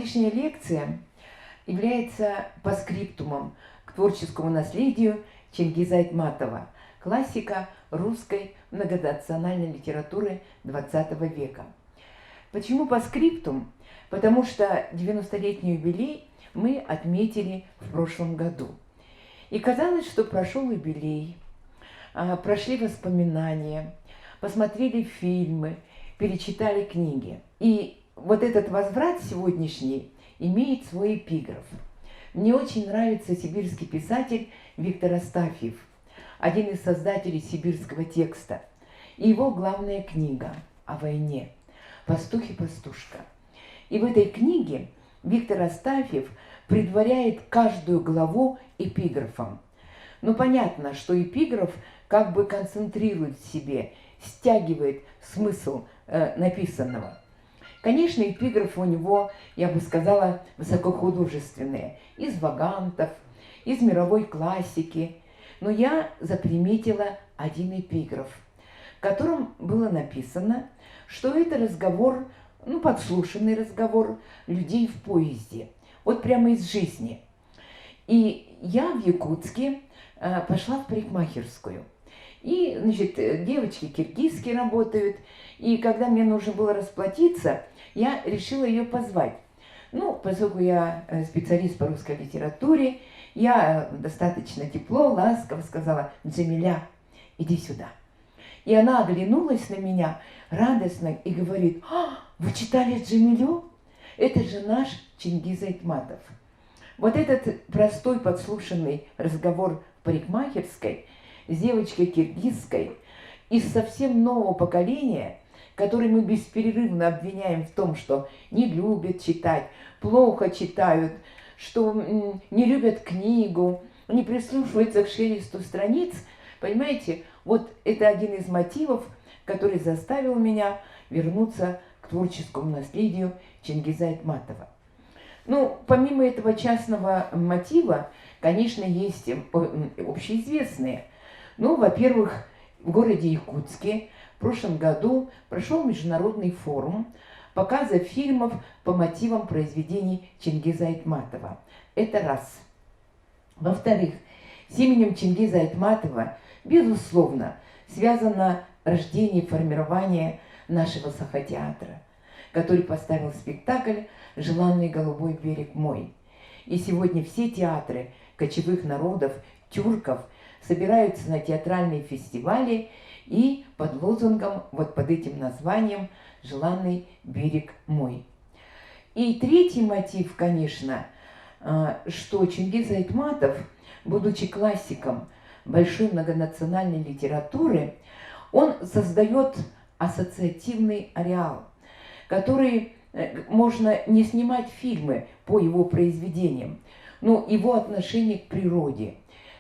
Сегодняшняя лекция является паскриптумом к творческому наследию Чингиза Айтматова, классика русской многонациональной литературы XX века. Почему паскриптум? Потому что 90-летний юбилей мы отметили в прошлом году. И казалось, что прошел юбилей, прошли воспоминания, посмотрели фильмы, перечитали книги. И вот этот возврат сегодняшний имеет свой эпиграф. Мне очень нравится сибирский писатель Виктор Астафьев, один из создателей сибирского текста. И его главная книга о войне «Пастух и пастушка». И в этой книге Виктор Астафьев предваряет каждую главу эпиграфом. Но понятно, что эпиграф как бы концентрирует в себе, стягивает смысл написанного. Конечно, эпиграфы у него, я бы сказала, высокохудожественные, из вагантов, из мировой классики. Но я заприметила один эпиграф, в котором было написано, что это разговор, подслушанный разговор людей в поезде, вот прямо из жизни. И я в Якутске пошла в парикмахерскую. И, значит, девочки киргизские работают. И когда мне нужно было расплатиться, я решила ее позвать. Поскольку я специалист по русской литературе, я достаточно тепло, ласково сказала: «Джамиля, иди сюда». И она оглянулась на меня радостно и говорит: «Вы читали Джамилю? Это же наш Чингиз Айтматов». Вот этот простой подслушанный разговор в парикмахерской с девочкой киргизской из совсем нового поколения, который мы бесперерывно обвиняем в том, что не любят читать, плохо читают, что не любят книгу, не прислушиваются к шелесту страниц. Понимаете, вот это один из мотивов, который заставил меня вернуться к творческому наследию Чингиза Айтматова. Помимо этого частного мотива, конечно, есть общеизвестные. Во-первых, в городе Якутске в прошлом году прошел международный форум показа фильмов по мотивам произведений Чингиза Айтматова. Это раз. Во-вторых, с именем Чингиза Айтматова, безусловно, связано рождение и формирование нашего Сахатеатра, который поставил спектакль «Желанный голубой берег мой». И сегодня все театры кочевых народов, тюрков, собираются на театральные фестивали и под лозунгом, вот под этим названием «Желанный берег мой». И третий мотив, конечно, что Чингиз Айтматов, будучи классиком большой многонациональной литературы, он создает ассоциативный ареал, который можно не снимать фильмы по его произведениям, но его отношение к природе,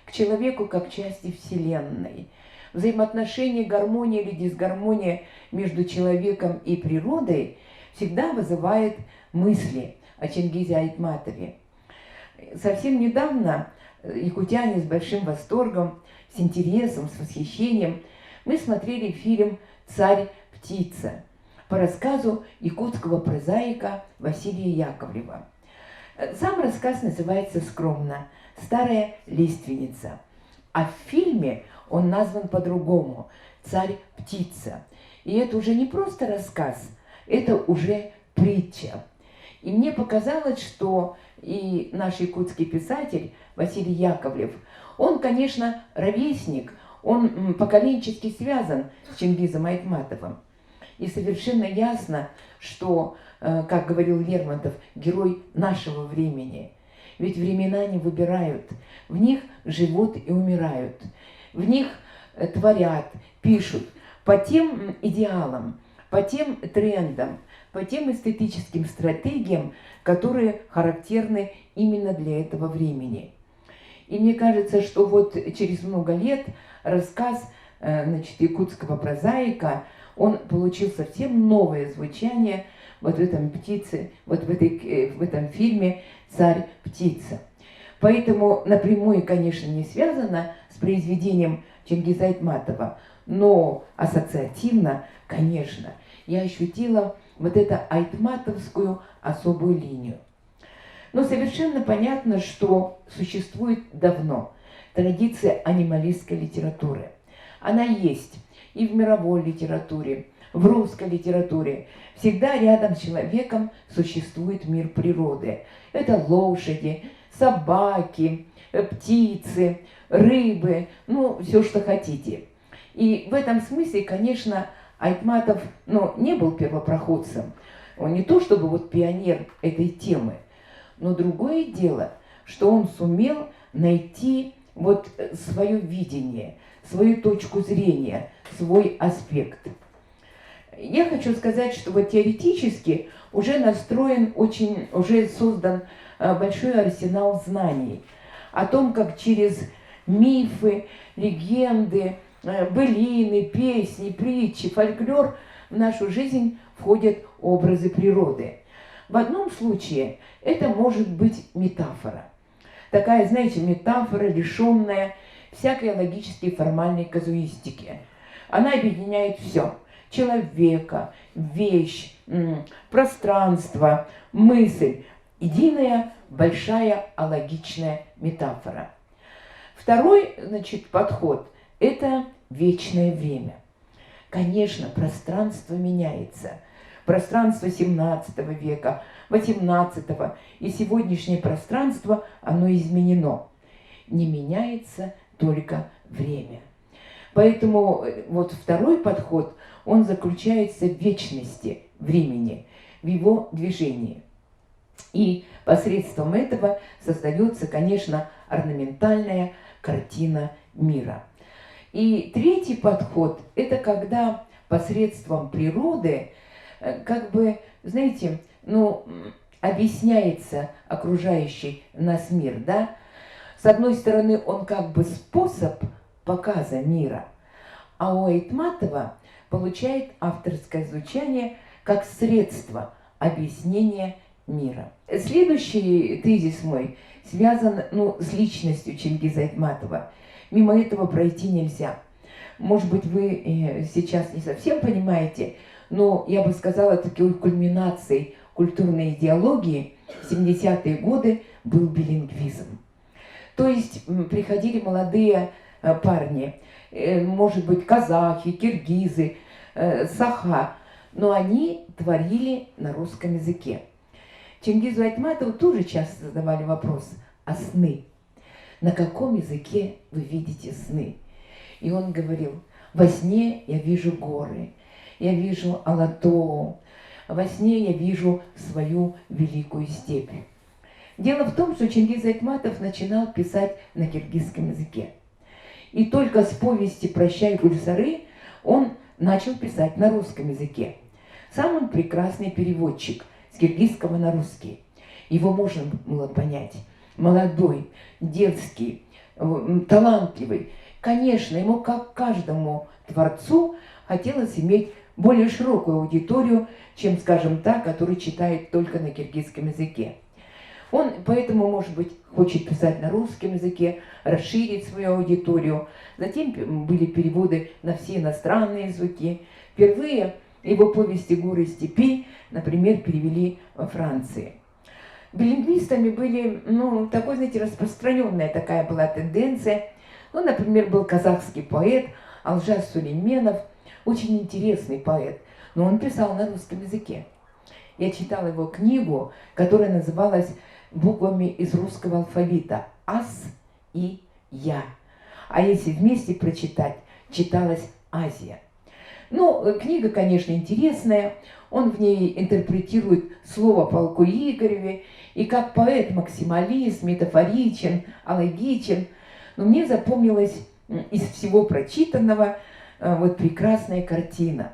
к человеку как части Вселенной, взаимоотношения, гармония или дисгармония между человеком и природой всегда вызывает мысли о Чингизе Айтматове. Совсем недавно якутяне с большим восторгом, с интересом, с восхищением мы смотрели фильм «Царь-птица» по рассказу якутского прозаика Василия Яковлева. Сам рассказ называется скромно «Старая лиственница», а в фильме он назван по-другому «Царь-птица». И это уже не просто рассказ, это уже притча. И мне показалось, что и наш якутский писатель Василий Яковлев, он, конечно, ровесник, он поколенчески связан с Чингизом Айтматовым. И совершенно ясно, что, как говорил Лермонтов, герой нашего времени. Ведь времена не выбирают, в них живут и умирают, в них творят, пишут по тем идеалам, по тем трендам, по тем эстетическим стратегиям, которые характерны именно для этого времени. И мне кажется, что вот через много лет рассказ якутского прозаика, он получил совсем новое звучание вот в этом птице, вот в этом фильме «Царь-птица». Поэтому напрямую, конечно, не связано с произведением Чингиза Айтматова, но ассоциативно, конечно, я ощутила вот эту айтматовскую особую линию. Но совершенно понятно, что существует давно традиция анималистской литературы. Она есть и в мировой литературе, в русской литературе. Всегда рядом с человеком существует мир природы. Это лошади, собаки, птицы, рыбы, ну, все, что хотите. И в этом смысле, конечно, Айтматов, не был первопроходцем. Он не то чтобы вот пионер этой темы, но другое дело, что он сумел найти вот свое видение, свою точку зрения, свой аспект. Я хочу сказать, что вот теоретически уже уже создан большой арсенал знаний о том, как через мифы, легенды, былины, песни, притчи, фольклор в нашу жизнь входят образы природы. В одном случае это может быть метафора. Такая, знаете, метафора, лишенная всякой логической формальной казуистики. Она объединяет все. Человека, вещь, пространство, мысль. Единая большая алогичная метафора. Второй, подход – это вечное время. Конечно, пространство меняется. Пространство 17 века, 18 и сегодняшнее пространство, оно изменено. Не меняется только время. Поэтому вот второй подход, он заключается в вечности времени, в его движении. И посредством этого создается, конечно, орнаментальная картина мира. И третий подход – это когда посредством природы, знаете, объясняется окружающий нас мир, да? С одной стороны, он способ показа мира, а у Айтматова получает авторское звучание как средство объяснения мира. Следующий тезис мой связан с личностью Чингиза Айтматова. Мимо этого пройти нельзя. Может быть, вы сейчас не совсем понимаете, но я бы сказала, такой кульминацией культурной идеологии в 70-е годы был билингвизм. То есть приходили молодые парни, может быть, казахи, киргизы, саха, но они творили на русском языке. Чингизу Айтматову тоже часто задавали вопрос: а сны? На каком языке вы видите сны? И он говорил: во сне я вижу горы, я вижу Алатоу, во сне я вижу свою великую степь. Дело в том, что Чингиз Айтматов начинал писать на киргизском языке. И только с повести «Прощай, Гульсары» он начал писать на русском языке. Сам он прекрасный переводчик с киргизского на русский. Его можно было понять. Молодой, дерзкий, талантливый. Конечно, ему, как каждому творцу, хотелось иметь более широкую аудиторию, чем, скажем, та, которая читает только на киргизском языке. Он поэтому, может быть, хочет писать на русском языке, расширить свою аудиторию. Затем были переводы на все иностранные языки. Впервые его повести «Горы степи», например, перевели во Франции. Билингвистами были, такой, знаете, распространенная такая была тенденция. Например, был казахский поэт Алжас Сулейменов, очень интересный поэт, но он писал на русском языке. Я читала его книгу, которая называлась буквами из русского алфавита «Ас» и «Я». А если вместе прочитать, читалась «Азия». Книга, конечно, интересная. Он в ней интерпретирует слово полку Игореве и как поэт максималист, метафоричен, алогичен. Но мне запомнилась из всего прочитанного прекрасная картина.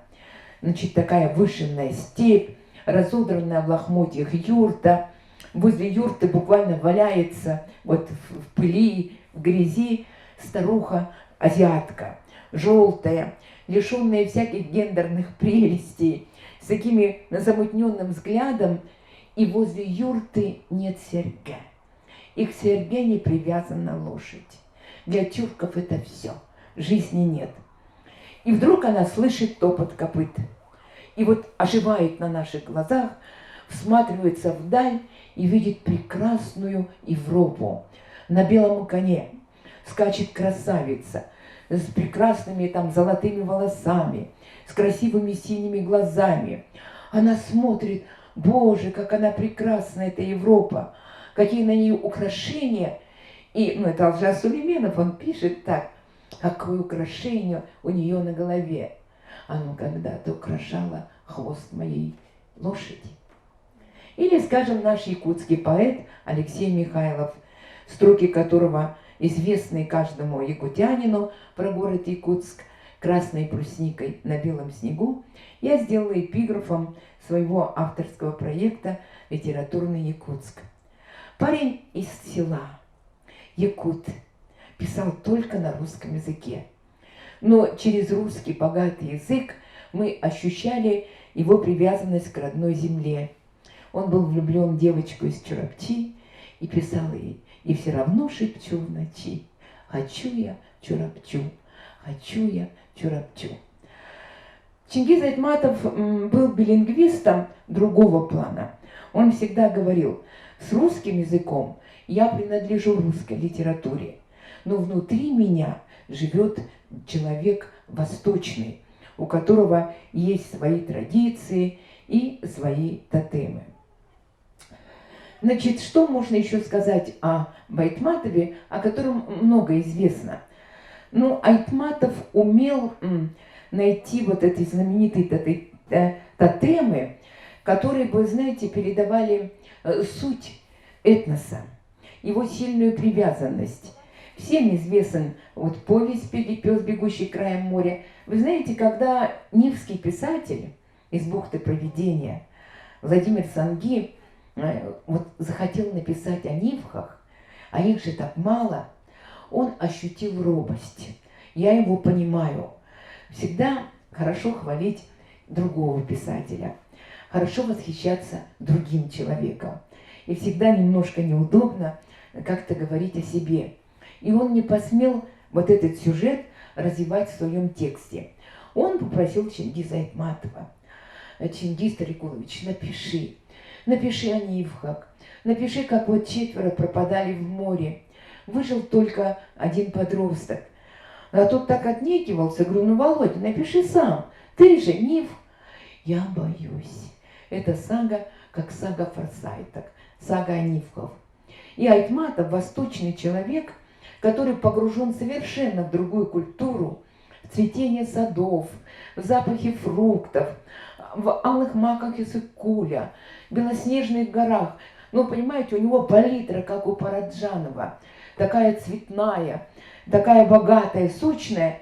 Такая вышенная степь, разодранная в лохмотьях юрта. Возле юрты буквально валяется в пыли, в грязи старуха-азиатка, желтая, лишенная всяких гендерных прелестей, с такими замутненным взглядом, и возле юрты нет серьга. И к серьге не привязана лошадь. Для тюрков это все, жизни нет. И вдруг она слышит топот копыт. И оживает на наших глазах, всматривается вдаль и видит прекрасную Европу. На белом коне скачет красавица с прекрасными там золотыми волосами, с красивыми синими глазами. Она смотрит, Боже, как она прекрасна, эта Европа, какие на нее украшения. И, это Алжас Сулейменов, он пишет так, какое украшение у нее на голове. Оно когда-то украшало хвост моей лошади. Или, скажем, наш якутский поэт Алексей Михайлов, строки которого известны каждому якутянину про город Якутск, красной брусникой на белом снегу, я сделала эпиграфом своего авторского проекта «Литературный Якутск». Парень из села, якут, писал только на русском языке. Но через русский богатый язык мы ощущали его привязанность к родной земле. Он был влюблен в девочку из Чурапчи и писал ей: «И все равно шепчу в ночи, хочу я Чурапчу, хочу я Чурапчу». Чингиз Айтматов был билингвистом другого плана. Он всегда говорил: с русским языком я принадлежу русской литературе, но внутри меня живет человек восточный, у которого есть свои традиции и свои тотемы. Значит, что можно еще сказать о Айтматове, о котором много известно? Айтматов умел найти вот эти знаменитые тотемы, которые, вы знаете, передавали суть этноса, его сильную привязанность. Всем известен повесть «Пес, бегущий краем моря». Вы знаете, когда нивский писатель из бухты Провидения Владимир Санги захотел написать о нивхах, а их же так мало, он ощутил робость. Я его понимаю. Всегда хорошо хвалить другого писателя, хорошо восхищаться другим человеком. И всегда немножко неудобно как-то говорить о себе. И он не посмел этот сюжет развивать в своем тексте. Он попросил Чингиза Айтматова: «Чингиз Тарикулович, напиши о нивхах, напиши, как 4 пропадали в море. Выжил только один подросток». А тот так отнекивался, говорю: Володя, напиши сам, ты же нив. Я боюсь. Это сага, как сага Форсайток, сага о нивхах. И Айтматов, восточный человек, который погружен совершенно в другую культуру, в цветение садов, в запахи фруктов, в алых маках Иссык-Куля, в белоснежных горах. Понимаете, у него палитра, как у Параджанова, такая цветная, такая богатая, сочная,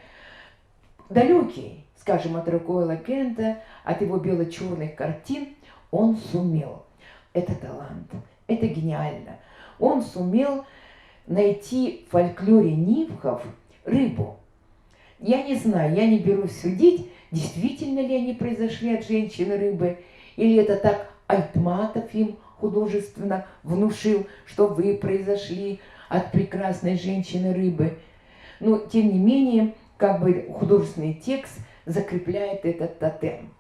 далекий, скажем, от Рокуэлла Кента, от его бело-черных картин, он сумел. Это талант, это гениально. Он сумел найти в фольклоре нивхов рыбу. Я не знаю, я не берусь судить, действительно ли они произошли от женщины-рыбы, или это так Айтматов им художественно внушил, что вы произошли от прекрасной женщины-рыбы. Но, тем не менее, художественный текст закрепляет этот тотем.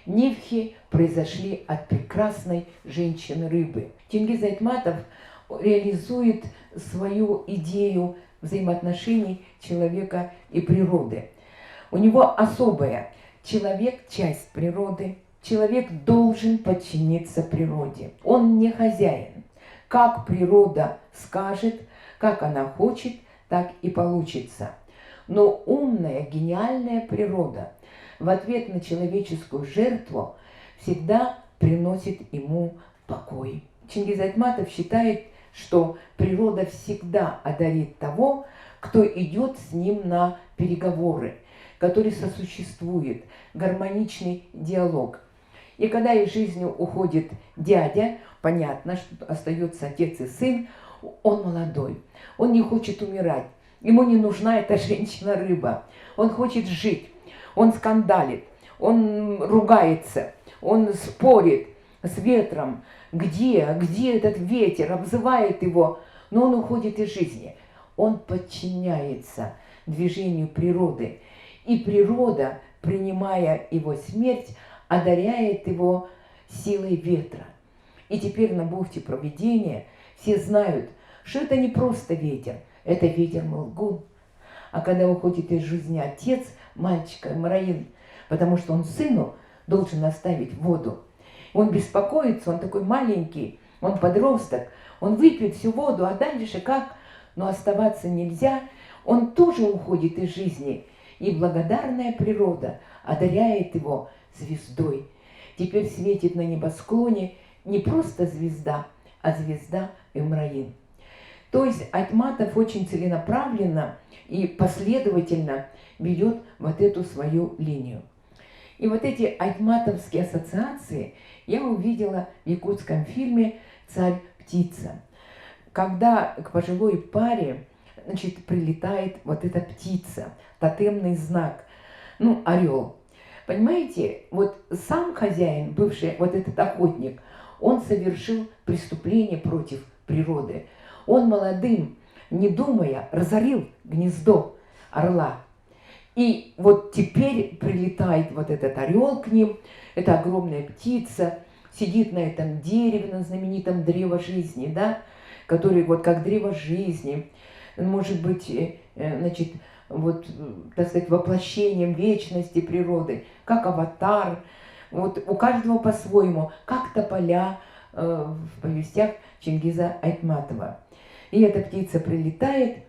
Нивхи произошли от прекрасной женщины-рыбы. Чингиз Айтматов реализует свою идею взаимоотношений человека и природы. У него особое: человек – часть природы, человек должен подчиниться природе. Он не хозяин. Как природа скажет, как она хочет, так и получится. Но умная, гениальная природа в ответ на человеческую жертву всегда приносит ему покой. Чингиз Айтматов считает, что природа всегда одарит того, кто идет с ним на переговоры, который сосуществует, гармоничный диалог. И когда из жизни уходит дядя, понятно, что остается отец и сын, он молодой, он не хочет умирать, ему не нужна эта женщина-рыба, он хочет жить, он скандалит, он ругается, он спорит с ветром, где этот ветер, обзывает его, но он уходит из жизни. Он подчиняется движению природы, и природа, принимая его смерть, одаряет его силой ветра. И теперь на бухте Провидения все знают, что это не просто ветер, это ветер Молгун. А когда уходит из жизни отец мальчика, Имраин, потому что он сыну должен оставить воду, он беспокоится, он такой маленький, он подросток, он выпьет всю воду, а дальше как? Но оставаться нельзя, он тоже уходит из жизни. И благодарная природа одаряет его звездой. Теперь светит на небосклоне не просто звезда, а звезда Имраин. То есть Айтматов очень целенаправленно и последовательно ведет вот эту свою линию. И вот эти айтматовские ассоциации я увидела в якутском фильме «Царь-птица», когда к пожилой паре, значит, прилетает вот эта птица, тотемный знак, ну, орел. Понимаете, вот сам хозяин, бывший вот этот охотник, он совершил преступление против природы. Он молодым, не думая, разорил гнездо орла. И вот теперь прилетает вот этот орел к ним, это огромная птица, сидит на этом дереве, на знаменитом древо жизни, да, который вот как древо жизни, может быть, значит, вот, так сказать, воплощением вечности природы, как аватар, вот у каждого по-своему, как тополя в повестях Чингиза Айтматова. И эта птица прилетает,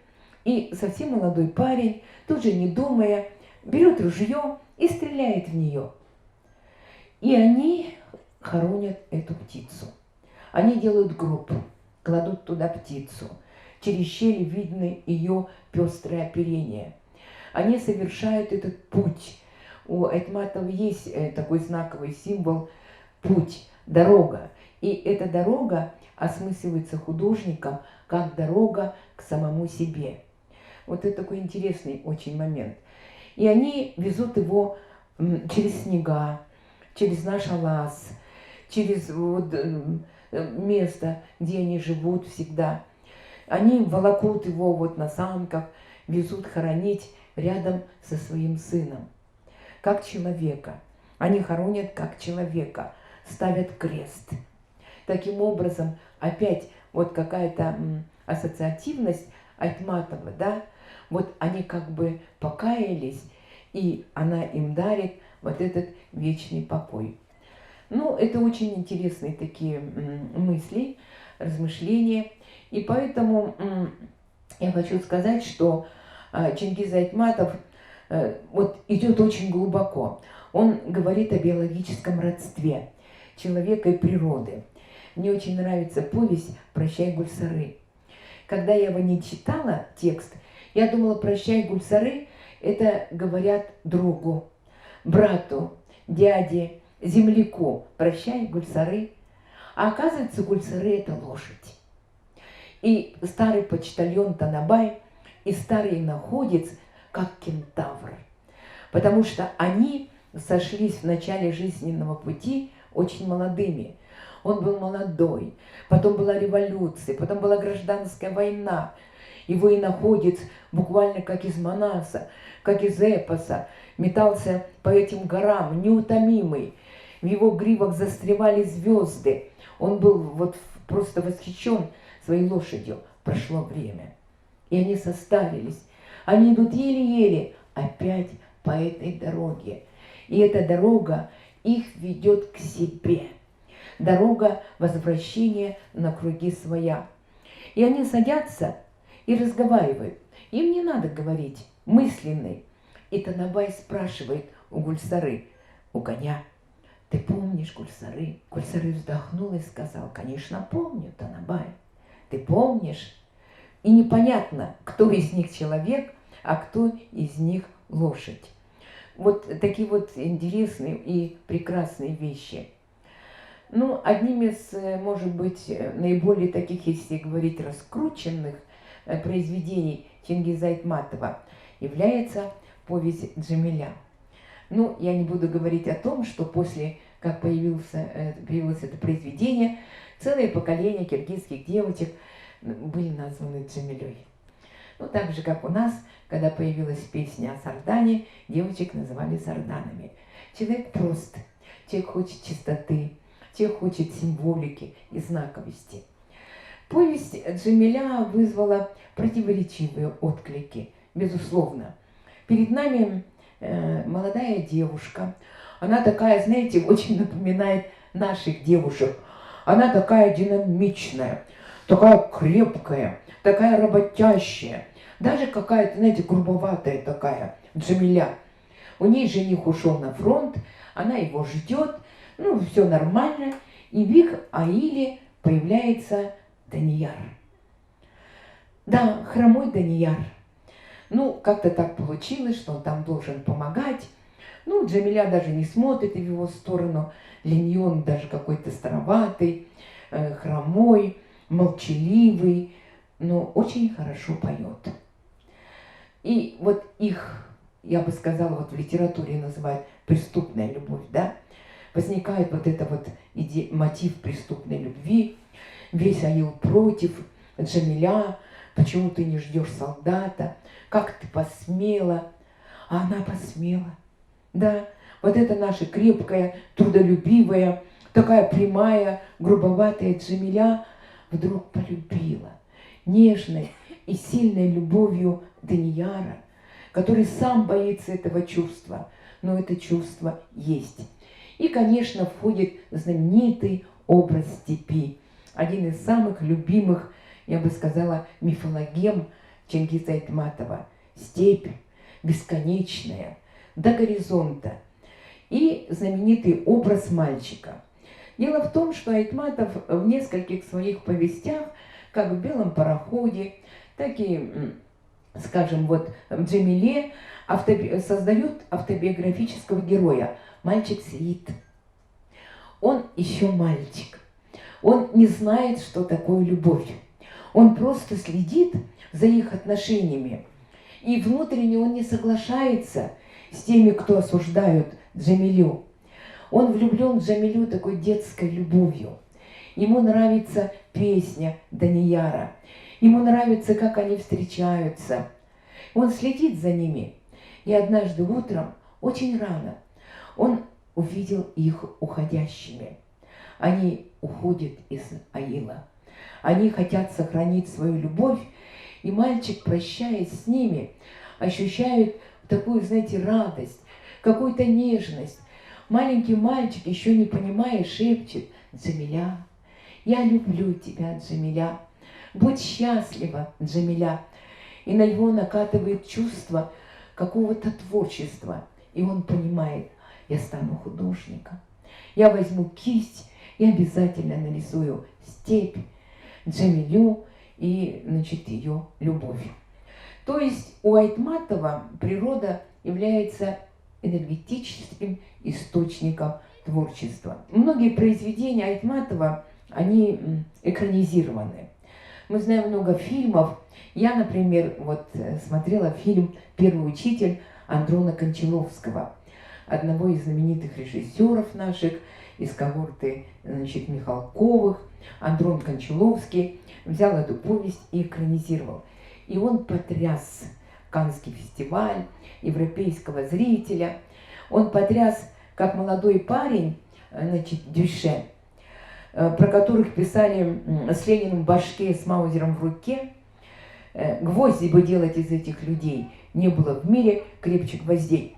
и совсем молодой парень, тоже не думая, берет ружье и стреляет в нее. И они хоронят эту птицу. Они делают гроб, кладут туда птицу. Через щели видно ее пестрое оперение. Они совершают этот путь. У Айтматова есть такой знаковый символ «путь», «дорога». И эта дорога осмысливается художником как дорога к самому себе. Вот это такой интересный очень момент. И они везут его через снега, через наш Алас, через вот место, где они живут всегда. Они волокут его вот на санках, везут хоронить рядом со своим сыном. Как человека. Они хоронят как человека, ставят крест. Таким образом, опять вот какая-то ассоциативность Айтматова, да, вот они как бы покаялись, и она им дарит вот этот вечный покой. Ну, это очень интересные такие мысли, размышления. И поэтому я хочу сказать, что Чингиз Айтматов вот идет очень глубоко. Он говорит о биологическом родстве человека и природы. Мне очень нравится повесть «Прощай, Гульсары». Когда я его не читала, текст, я думала, «Прощай, Гульсары» – это говорят другу, брату, дяде, земляку. «Прощай, Гульсары». А оказывается, Гульсары – это лошадь. И старый почтальон Танабай и старый находец как кентавр. Потому что они сошлись в начале жизненного пути очень молодыми. Он был молодой, потом была революция, потом была гражданская война. И военаходец, буквально как из Манаса, как из эпоса, метался по этим горам, неутомимый. В его гривах застревали звезды. Он был вот просто восхищен своей лошадью. Прошло время. И они состарились. Они идут еле-еле опять по этой дороге. И эта дорога их ведет к себе. Дорога возвращения на круги своя. И они садятся и разговаривают. Им не надо говорить, мысленный. И Танабай спрашивает у Гульсары, у коня: «Ты помнишь, Гульсары?» Гульсары вздохнул и сказал: «Конечно, помню, Танабай. Ты помнишь?» И непонятно, кто из них человек, а кто из них лошадь. Вот такие вот интересные и прекрасные вещи. Ну, одним из, может быть, наиболее таких, если говорить, раскрученных произведений Чингиза Айтматова является повесть «Джамиля». Ну, я не буду говорить о том, что после, как появилось это произведение, целое поколение киргизских девочек были названы Джамилей. Ну, так же, как у нас, когда появилась песня о Сардане, девочек называли сарданами. Человек прост, человек хочет чистоты, тех хочет символики и знаковости. Повесть Джамиля вызвала противоречивые отклики, безусловно. Перед нами молодая девушка. Она такая, знаете, очень напоминает наших девушек. Она такая динамичная, такая крепкая, такая работящая. Даже какая-то, знаете, грубоватая такая Джамиля. У ней жених ушел на фронт, она его ждет, ну, все нормально. И в их аиле появляется Данияр. Да, хромой Данияр. Ну, как-то так получилось, что он там должен помогать. Ну, Джамиля даже не смотрит в его сторону. Для нее он даже какой-то староватый, хромой, молчаливый, но очень хорошо поет. И вот их, я бы сказала, вот в литературе называют преступная любовь, да? Возникает вот это вот мотив преступной любви. Весь аил против, Джамиля, почему ты не ждешь солдата, как ты посмела, а она посмела. Да, вот это наша крепкая, трудолюбивая, такая прямая, грубоватая Джамиля вдруг полюбила нежной и сильной любовью Данияра, который сам боится этого чувства, но это чувство есть. И, конечно, входит знаменитый образ степи, один из самых любимых, я бы сказала, мифологем Чингиза Айтматова. Степь бесконечная, до горизонта. И знаменитый образ мальчика. Дело в том, что Айтматов в нескольких своих повестях, как в «Белом пароходе», так и, скажем, вот в Джамиле, создает автобиографического героя. Мальчик Саид. Он еще мальчик. Он не знает, что такое любовь. Он просто следит за их отношениями. И внутренне он не соглашается с теми, кто осуждают Джамилю. Он влюблен в Джамилю такой детской любовью. Ему нравится песня Данияра. Ему нравится, как они встречаются. Он следит за ними. И однажды утром, очень рано, он увидел их уходящими. Они уходят из аила. Они хотят сохранить свою любовь. И мальчик, прощаясь с ними, ощущает такую, знаете, радость, какую-то нежность. Маленький мальчик, еще не понимая, шепчет: Джамиля, я люблю тебя, Джамиля. Будь счастлива, Джамиля. И на него накатывает чувство какого-то творчества. И он понимает: я стану художником. Я возьму кисть и обязательно нарисую степь, Джамилю и, значит, ее любовь. То есть у Айтматова природа является энергетическим источником творчества. Многие произведения Айтматова, они экранизированы. Мы знаем много фильмов. Я, например, вот смотрела фильм «Первый учитель» Андрона Кончаловского, одного из знаменитых режиссеров наших, из когорты, значит, Михалковых. Андрон Кончаловский взял эту повесть и экранизировал. И он потряс Каннский фестиваль, европейского зрителя. Он потряс, как молодой парень, значит, Дюшен, про которых писали с Лениным в башке, с Маузером в руке. Гвозди бы делать из этих людей не было в мире крепче гвоздей.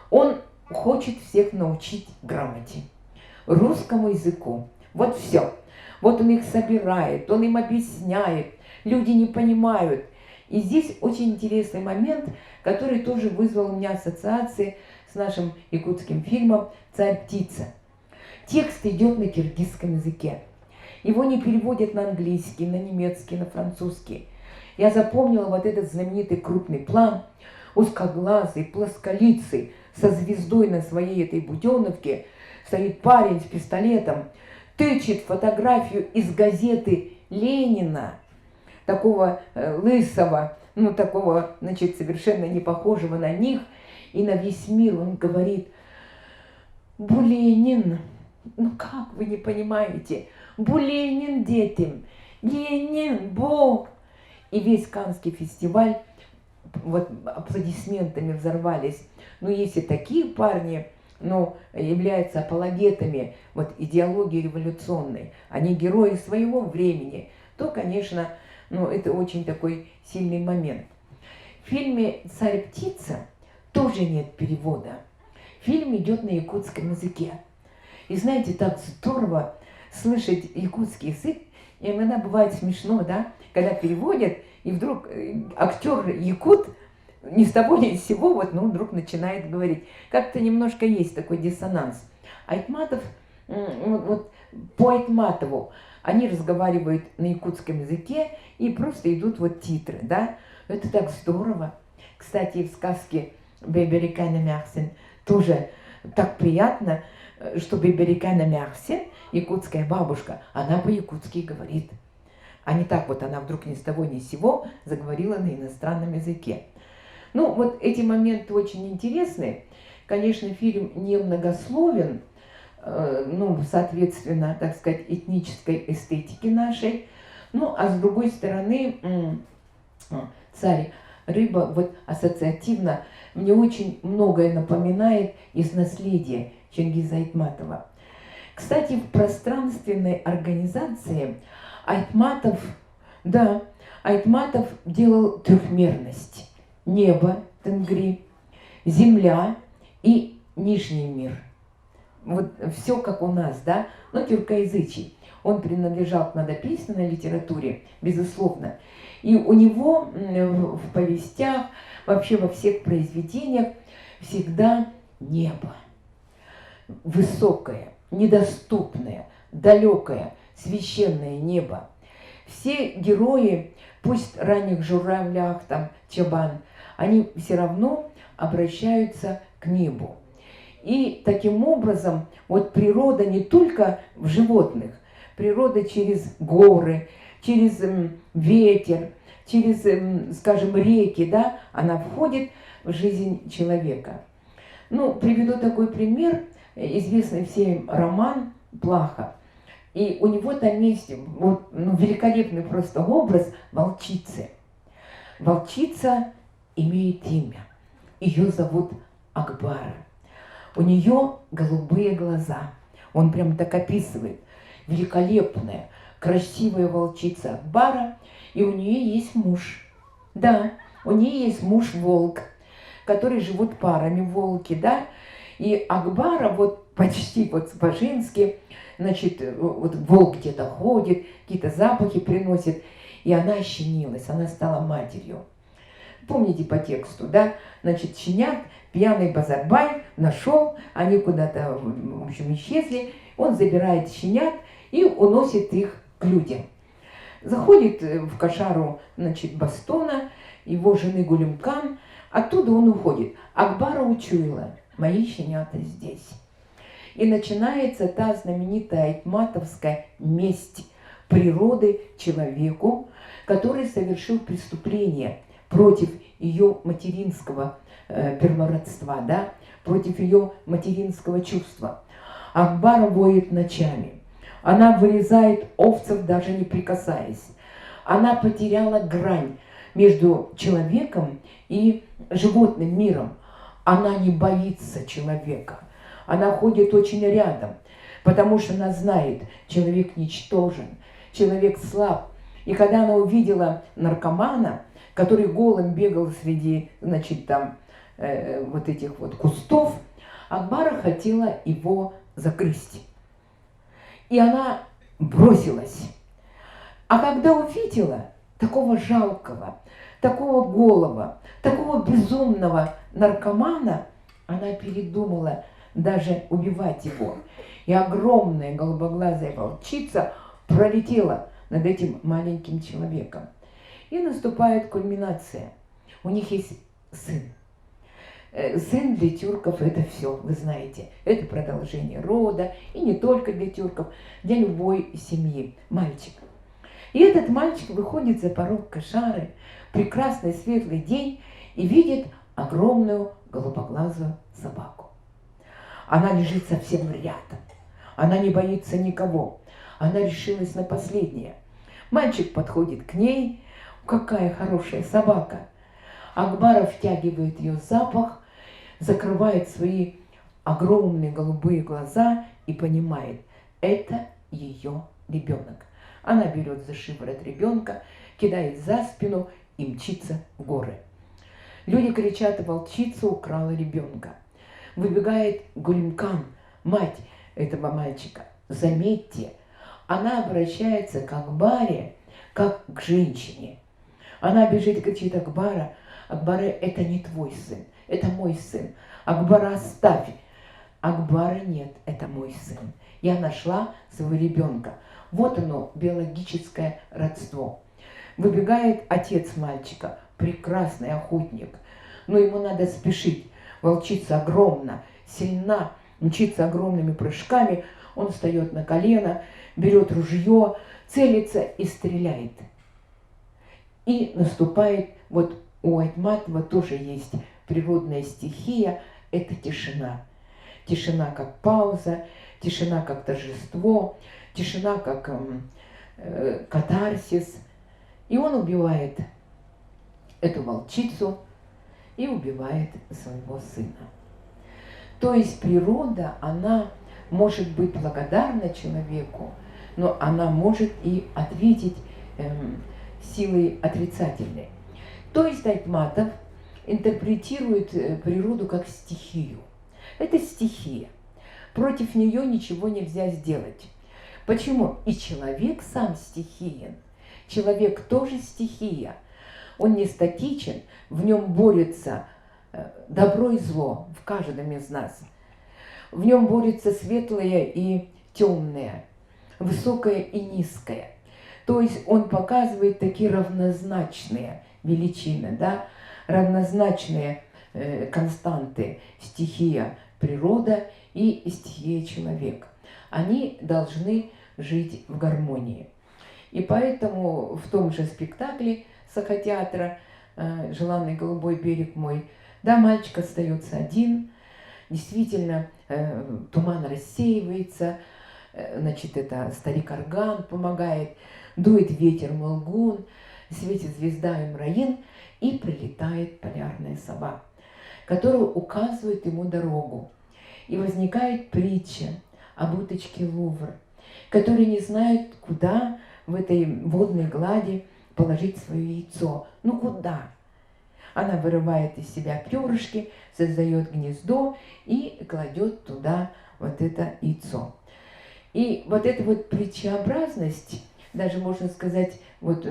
Он хочет всех научить грамоте, русскому языку. Вот все. Вот он их собирает, он им объясняет. Люди не понимают. И здесь очень интересный момент, который тоже вызвал у меня ассоциации с нашим якутским фильмом «Царь-птица». Текст идет на киргизском языке. Его не переводят на английский, на немецкий, на французский. Я запомнила вот этот знаменитый крупный план, узкоглазый, плосколицый, со звездой на своей этой буденовке, стоит парень с пистолетом, тычет фотографию из газеты Ленина, такого лысого, ну такого, значит, совершенно не похожего на них, и на весь мир он говорит: Буленин, ну как вы не понимаете, Буленин детям, Ленин, Бог. И весь Каннский фестиваль вот аплодисментами взорвались. Но если такие парни ну, являются апологетами вот, идеологии революционной, они герои своего времени, то, конечно, ну, это очень такой сильный момент. В фильме «Царь-птица» тоже нет перевода. Фильм идет на якутском языке. И знаете, так здорово слышать якутский язык. И иногда бывает смешно, да, когда переводят, и вдруг актер якут ни с того ни с сего вот, ну, вдруг начинает говорить. Как-то немножко есть такой диссонанс. Айтматов, вот по Айтматову, они разговаривают на якутском языке и просто идут вот титры, да. Это так здорово. Кстати, в сказке «Беберикана Мяхсен» тоже так приятно, что Беберикана Мяхсен, якутская бабушка, она по-якутски говорит. А не так вот она вдруг ни с того ни с сего заговорила на иностранном языке. Ну, вот эти моменты очень интересные. Конечно, фильм не многословен, ну, соответственно, так сказать, этнической эстетике нашей. Ну, а с другой стороны, «Царь рыба» вот ассоциативно мне очень многое напоминает из наследия Чингиза Айтматова. Кстати, в пространственной организации Айтматов, да, Айтматов делал трехмерность. Небо, Тенгри, земля и нижний мир. Вот все как у нас, да, но тюркоязычий. Он принадлежал к надописанной литературе, безусловно. И у него в повестях, вообще во всех произведениях всегда небо. Высокое, недоступное, далекое, священное небо. Все герои, пусть в ранних журавлях, там, Чабан, они все равно обращаются к небу. И таким образом вот природа не только в животных, природа через горы, через ветер, через, скажем, реки, да, она входит в жизнь человека. Ну, приведу такой пример, известный всем роман «Плаха». И у него там есть вот, ну, великолепный просто образ волчицы. Волчица имеет имя. Ее зовут Акбара. У нее голубые глаза. Он прям так описывает. Великолепная, красивая волчица Акбара. И у нее есть муж. Да, у нее есть муж-волк, который живут парами, волки, да. И Акбара вот почти вот по-женски, значит, вот волк где-то ходит, какие-то запахи приносит. И она ощенилась, она стала матерью. Помните по тексту, да? Значит, щенят пьяный Базарбай нашел, они куда-то, в общем, исчезли. Он забирает щенят и уносит их к людям. Заходит в кошару, значит, Бастона, его жены Гулюмкан, оттуда он уходит. Акбара учуяла, мои щенята здесь. И начинается та знаменитая айтматовская месть природы человеку, который совершил преступление против ее материнского первородства, да, против ее материнского чувства. Акбара воет ночами. Она вырезает овцев, даже не прикасаясь. Она потеряла грань между человеком и животным миром. Она не боится человека. Она ходит очень рядом, потому что она знает, человек ничтожен, человек слаб. И когда она увидела наркомана, который голым бегал среди, значит, там, вот этих вот кустов, Акбара хотела его загрызть. И она бросилась. А когда увидела такого жалкого, такого голого, такого безумного наркомана, она передумала даже убивать его. И огромная голубоглазая волчица пролетела над этим маленьким человеком. И наступает кульминация. У них есть сын. Сын для тюрков – это все, вы знаете. Это продолжение рода, и не только для тюрков, для любой семьи. Мальчик. И этот мальчик выходит за порог кошары, прекрасный светлый день, и видит огромную голубоглазую собаку. Она лежит совсем рядом. Она не боится никого. Она решилась на последнее. Мальчик подходит к ней. Какая хорошая собака. Акбара втягивает ее запах, закрывает свои огромные голубые глаза и понимает, это ее ребенок. Она берет за шиворот ребенка, кидает за спину и мчится в горы. Люди кричат: волчица украла ребенка. Выбегает Гулимкан, мать этого мальчика. Заметьте, она обращается к Акбаре как к женщине. Она бежит и кричит: Акбара, Акбара, это не твой сын, это мой сын. Акбара, оставь. Акбара, нет, это мой сын. Я нашла своего ребенка. Вот оно, биологическое родство. Выбегает отец мальчика, прекрасный охотник, но ему надо спешить. Волчица огромна, сильна, мчится огромными прыжками. Он встает на колено, берет ружье, целится и стреляет. И наступает, вот у Айтматова тоже есть природная стихия, это тишина. Тишина как пауза, тишина как торжество, тишина как катарсис. И он убивает эту волчицу и убивает своего сына. То есть природа, она может быть благодарна человеку, но она может и ответить силой отрицательной. То есть Айтматов интерпретирует природу как стихию. Это стихия. Против нее ничего нельзя сделать. Почему? И человек сам стихиен. Человек тоже стихия. Он не статичен, в нем борется добро и зло в каждом из нас. В нем борется светлое и темное, высокое и низкое. То есть он показывает такие равнозначные величины, да? Равнозначные константы: стихия природа и стихия человек. Они должны жить в гармонии. И поэтому в том же спектакле Сахатеатра «Желанный голубой берег мой», да, мальчик остается один, действительно, туман рассеивается, значит, это старик орган помогает, дует ветер молгун, светит звезда Имраин, и прилетает полярная сова, которая указывает ему дорогу. И возникает притча об уточке Лувр, который не знает, куда в этой водной глади положить свое яйцо. Ну куда? Она вырывает из себя перышки, создает гнездо и кладет туда вот это яйцо. И вот эта вот притчеобразность, даже можно сказать, вот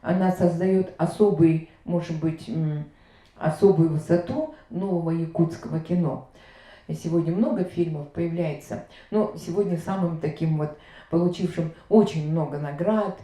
она создает особый, может быть, особую высоту нового якутского кино. Сегодня много фильмов появляется, но сегодня самым таким вот, получившим очень много наград,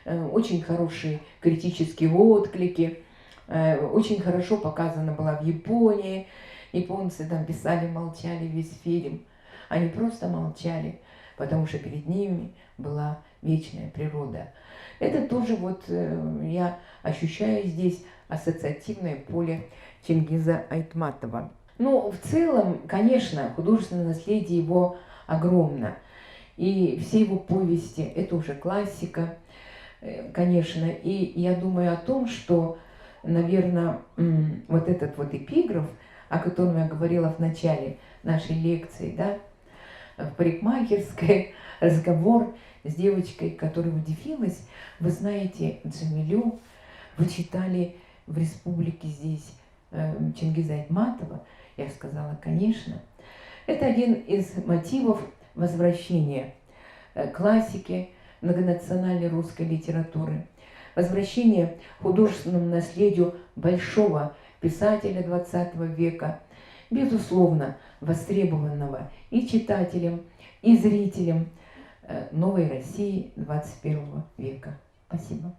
очень хорошие критические отклики, очень хорошо показана была в Японии. Японцы там писали, молчали весь фильм. Они просто молчали, потому что перед ними была вечная природа. Это тоже вот я ощущаю здесь ассоциативное поле Чингиза Айтматова. Ну, в целом, конечно, художественное наследие его огромно. И все его повести – это уже классика, конечно. И я думаю о том, что, наверное, вот этот вот эпиграф, о котором я говорила в начале нашей лекции, да, в парикмахерской, разговор с девочкой, которая удивилась. Вы знаете Джамилю, вы читали в республике здесь Чингиза Айтматова? Я сказала, конечно. Это один из мотивов возвращения классики многонациональной русской литературы, возвращения художественному наследию большого писателя XX века, безусловно, востребованного и читателем, и зрителем новой России XXI века. Спасибо.